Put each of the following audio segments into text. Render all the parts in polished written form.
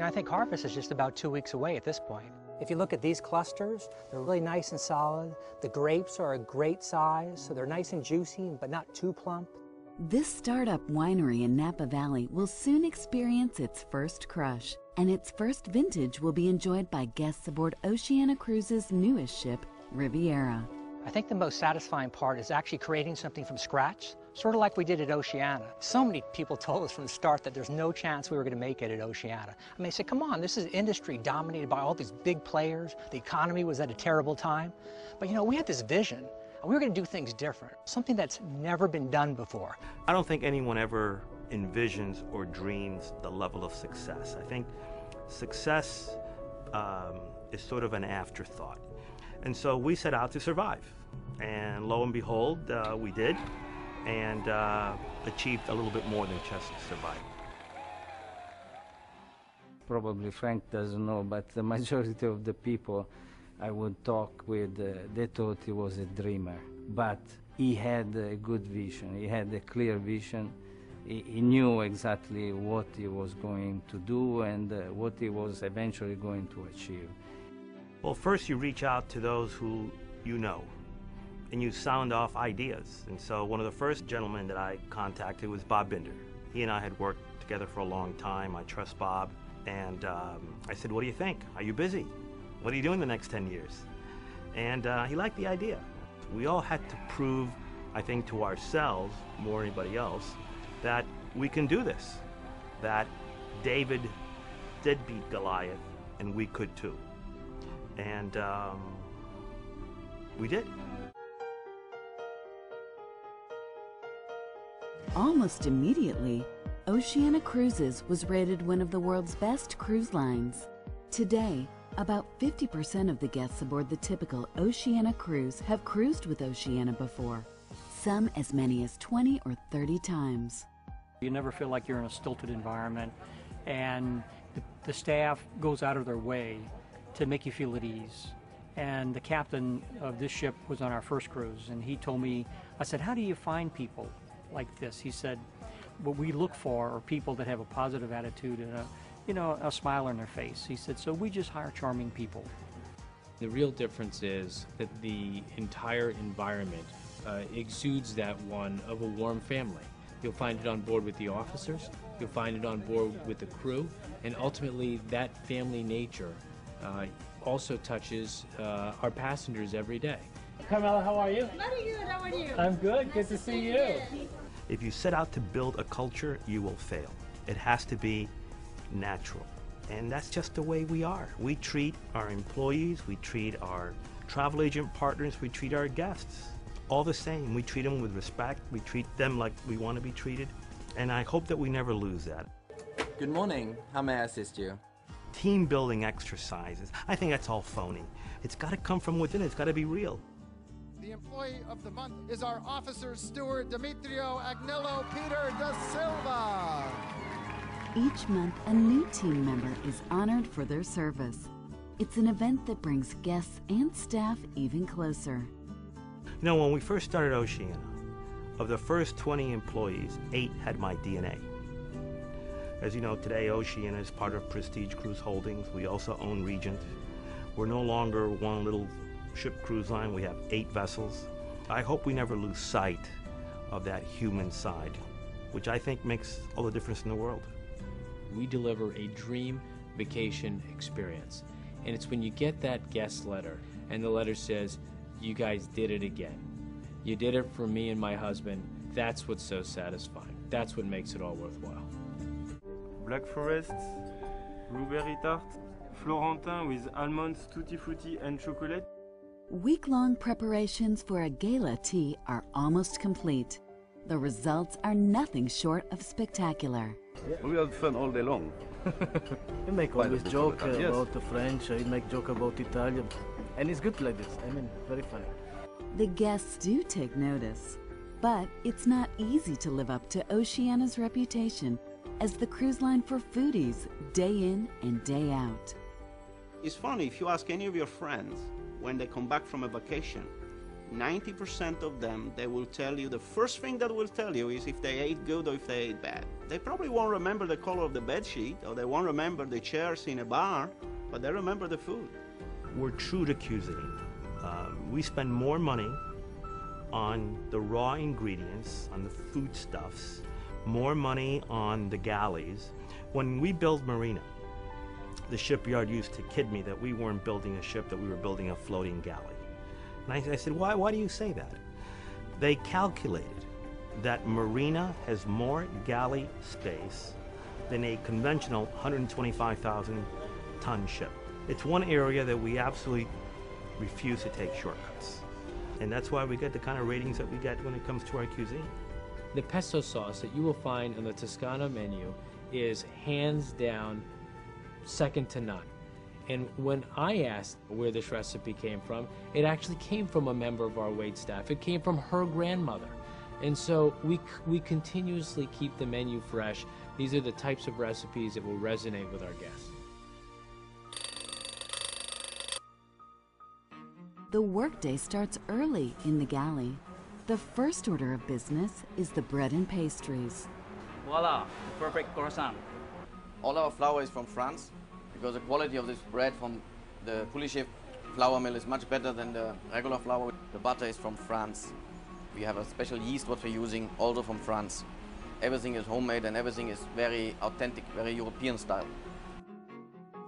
I think harvest is just about 2 weeks away at this point. If you look at these clusters, they're really nice and solid. The grapes are a great size, so they're nice and juicy, but not too plump. This startup winery in Napa Valley will soon experience its first crush, and its first vintage will be enjoyed by guests aboard Oceania Cruises' newest ship, Riviera. I think the most satisfying part is actually creating something from scratch, sort of like we did at Oceania. So many people told us from the start that there's no chance we were going to make it at Oceania. I mean, they said, come on, this is industry dominated by all these big players. The economy was at a terrible time. But you know, we had this vision. We were going to do things different, something that's never been done before. I don't think anyone ever envisions or dreams the level of success. I think success is sort of an afterthought. And so we set out to survive. And lo and behold, we did, and achieved a little bit more than just survive. Probably Frank doesn't know, but the majority of the people I would talk with, they thought he was a dreamer. But he had a good vision, he had a clear vision. He knew exactly what he was going to do and what he was eventually going to achieve. Well, first you reach out to those who you know, and you sound off ideas. And so one of the first gentlemen that I contacted was Bob Binder. He and I had worked together for a long time. I trust Bob. And I said, what do you think? Are you busy? What are you doing the next 10 years? And he liked the idea. We all had to prove, I think, to ourselves, more than anybody else, that we can do this. That David did beat Goliath, and we could too. And we did. Almost immediately, Oceania Cruises was rated one of the world's best cruise lines. Today, about 50% of the guests aboard the typical Oceania cruise have cruised with Oceania before, some as many as 20 or 30 times. You never feel like you're in a stilted environment, and the staff goes out of their way to make you feel at ease. And the captain of this ship was on our first cruise, and he told me, I said, how do you find people like this? He said, what we look for are people that have a positive attitude and a smile on their face. He said, so we just hire charming people. The real difference is that the entire environment exudes that one of a warm family. You'll find it on board with the officers, you'll find it on board with the crew, and ultimately that family nature also touches our passengers every day. Carmela, how are you? Very good, how are you? I'm good, good to see you. If you set out to build a culture, you will fail. It has to be natural. And that's just the way we are. We treat our employees, we treat our travel agent partners, we treat our guests all the same. We treat them with respect, we treat them like we want to be treated. And I hope that we never lose that. Good morning, how may I assist you? Team building exercises, I think that's all phony. It's got to come from within, it's got to be real. The employee of the month is our officer steward, Demetrio Agnello Peter da Silva. Each month, a new team member is honored for their service. It's an event that brings guests and staff even closer. You know, when we first started Oceania, of the first 20 employees, 8 had my DNA. As you know, today Oceania is part of Prestige Cruise Holdings. We also own Regent. We're no longer one little ship cruise line. We have 8 vessels. I hope we never lose sight of that human side, which I think makes all the difference in the world. We deliver a dream vacation experience. And it's when you get that guest letter and the letter says, you guys did it again. You did it for me and my husband. That's what's so satisfying. That's what makes it all worthwhile. Black Forest, blueberry tart, Florentin with almonds, tutti frutti and chocolate. Week-long preparations for a gala tea are almost complete. The results are nothing short of spectacular. We had fun all day long. You make always joke about the French, you make joke about Italian, and it's good like this. I mean, very funny. The guests do take notice, but it's not easy to live up to Oceania's reputation as the cruise line for foodies day in and day out. It's funny, if you ask any of your friends when they come back from a vacation, 90% of them, they will tell you, the first thing that will tell you is if they ate good or if they ate bad. They probably won't remember the color of the bed sheet, or they won't remember the chairs in a bar, but they remember the food. We're true to cuisine. We spend more money on the raw ingredients, on the foodstuffs, more money on the galleys. When we build Marina, the shipyard used to kid me that we weren't building a ship, that we were building a floating galley. And I said, why do you say that? They calculated that Marina has more galley space than a conventional 125,000 ton ship. It's one area that we absolutely refuse to take shortcuts. And that's why we get the kind of ratings that we get when it comes to our cuisine. The pesto sauce that you will find on the Toscana menu is hands down second to none. And when I asked where this recipe came from, it actually came from a member of our waitstaff. It came from her grandmother. And so we continuously keep the menu fresh. These are the types of recipes that will resonate with our guests. The workday starts early in the galley. The first order of business is the bread and pastries. Voila, perfect croissant. All our flour is from France, because the quality of this bread from the Poulichy flour mill is much better than the regular flour. The butter is from France. We have a special yeast what we're using, also from France. Everything is homemade and everything is very authentic, very European style.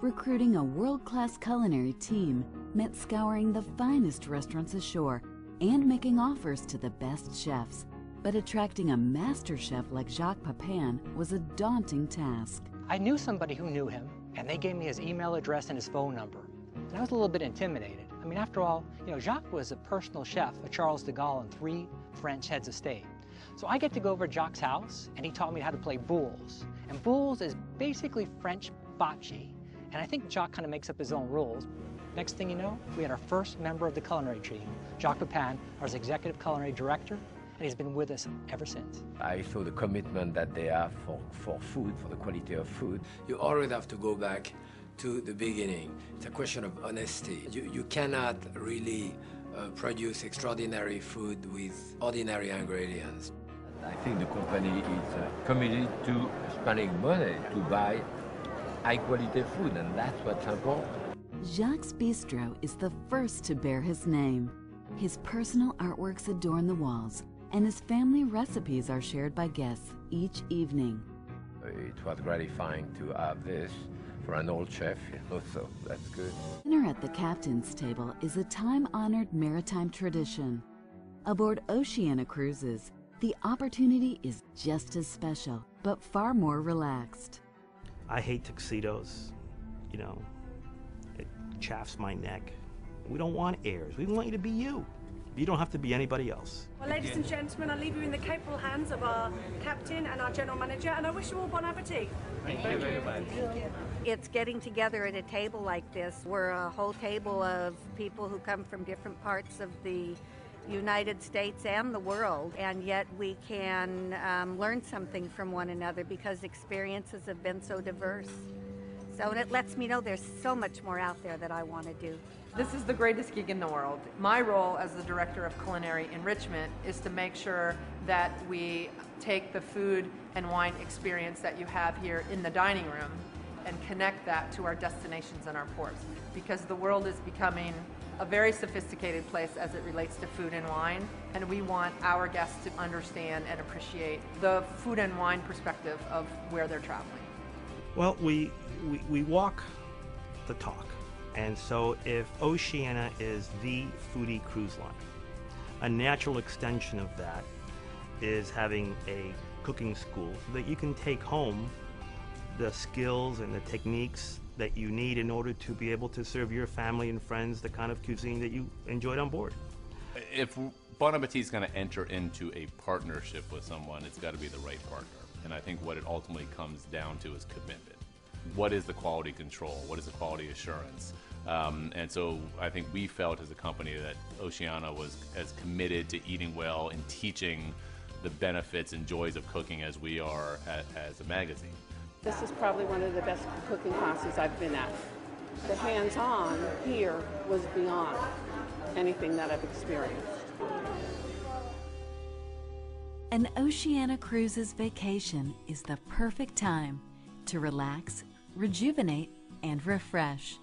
Recruiting a world-class culinary team meant scouring the finest restaurants ashore and making offers to the best chefs. But attracting a master chef like Jacques Pepin was a daunting task. I knew somebody who knew him, and they gave me his email address and his phone number. And I was a little bit intimidated. I mean, after all, Jacques was a personal chef of Charles de Gaulle and 3 French heads of state. So I get to go over to Jacques' house, and he taught me how to play boules. And boules is basically French bocce. And I think Jacques kind of makes up his own rules. Next thing you know, we had our first member of the culinary team, Jacques Pepin, our executive culinary director, and he's been with us ever since. I saw the commitment that they have for food, for the quality of food. You always have to go back to the beginning. It's a question of honesty. You cannot really produce extraordinary food with ordinary ingredients. I think the company is committed to spending money to buy high-quality food, and that's what's important. Jacques' Bistro is the first to bear his name. His personal artworks adorn the walls, and his family recipes are shared by guests each evening. It was gratifying to have this for an old chef, so that's good. Dinner at the captain's table is a time-honored maritime tradition. Aboard Oceania Cruises, the opportunity is just as special, but far more relaxed. I hate tuxedos, it chafes my neck. We don't want airs. We want you to be you. You don't have to be anybody else. Well, ladies and gentlemen, I leave you in the capable hands of our captain and our general manager, and I wish you all bon appetit. Thank you very much. It's getting together at a table like this. We're a whole table of people who come from different parts of the United States and the world, and yet we can learn something from one another because experiences have been so diverse. So it lets me know there's so much more out there that I want to do. This is the greatest gig in the world. My role as the Director of Culinary Enrichment is to make sure that we take the food and wine experience that you have here in the dining room and connect that to our destinations and our ports, because the world is becoming a very sophisticated place as it relates to food and wine, and we want our guests to understand and appreciate the food and wine perspective of where they're traveling. Well, we walk the talk. And so if Oceania is the foodie cruise line, a natural extension of that is having a cooking school so that you can take home the skills and the techniques that you need in order to be able to serve your family and friends the kind of cuisine that you enjoyed on board. If Bon Appetit is going to enter into a partnership with someone, it's got to be the right partner. And I think what it ultimately comes down to is commitment. What is the quality control? What is the quality assurance? And so I think we felt as a company that Oceania was as committed to eating well and teaching the benefits and joys of cooking as we are as a magazine. This is probably one of the best cooking classes I've been at. The hands-on here was beyond anything that I've experienced. An Oceania Cruises vacation is the perfect time to relax, rejuvenate, and refresh.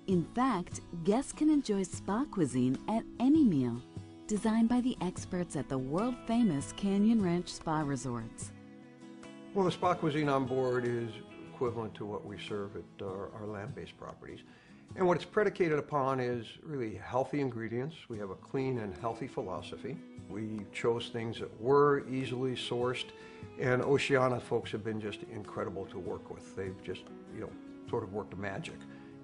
In fact, guests can enjoy spa cuisine at any meal, designed by the experts at the world-famous Canyon Ranch Spa Resorts. Well, the spa cuisine on board is equivalent to what we serve at our land-based properties. And what it's predicated upon is really healthy ingredients. We have a clean and healthy philosophy. We chose things that were easily sourced, and Oceania folks have been just incredible to work with. They've just, sort of worked magic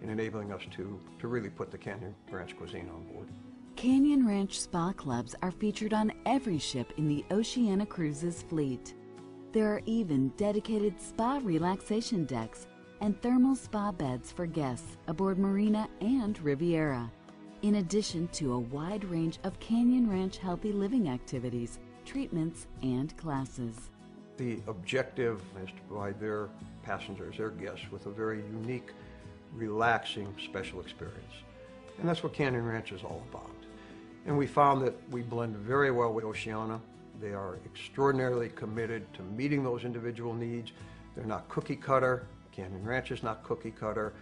in enabling us to really put the Canyon Ranch cuisine on board. Canyon Ranch spa clubs are featured on every ship in the Oceania Cruises fleet. There are even dedicated spa relaxation decks and thermal spa beds for guests aboard Marina and Riviera, in addition to a wide range of Canyon Ranch healthy living activities, treatments, and classes. The objective is to provide their passengers, their guests, with a very unique, relaxing, special experience. And that's what Canyon Ranch is all about. And we found that we blend very well with Oceania. They are extraordinarily committed to meeting those individual needs. They're not cookie cutter. Canyon Ranch is not cookie cutter,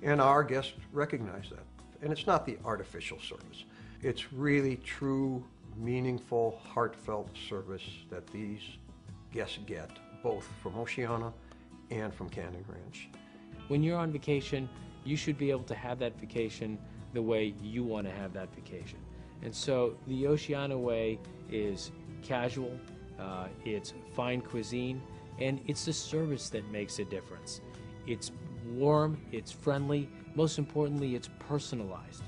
and our guests recognize that. And it's not the artificial service. It's really true, meaningful, heartfelt service that these guests get, both from Oceania and from Canyon Ranch. When you're on vacation, you should be able to have that vacation the way you want to have that vacation. And so the Oceania way is casual, it's fine cuisine, and it's the service that makes a difference. It's warm, it's friendly, most importantly, it's personalized.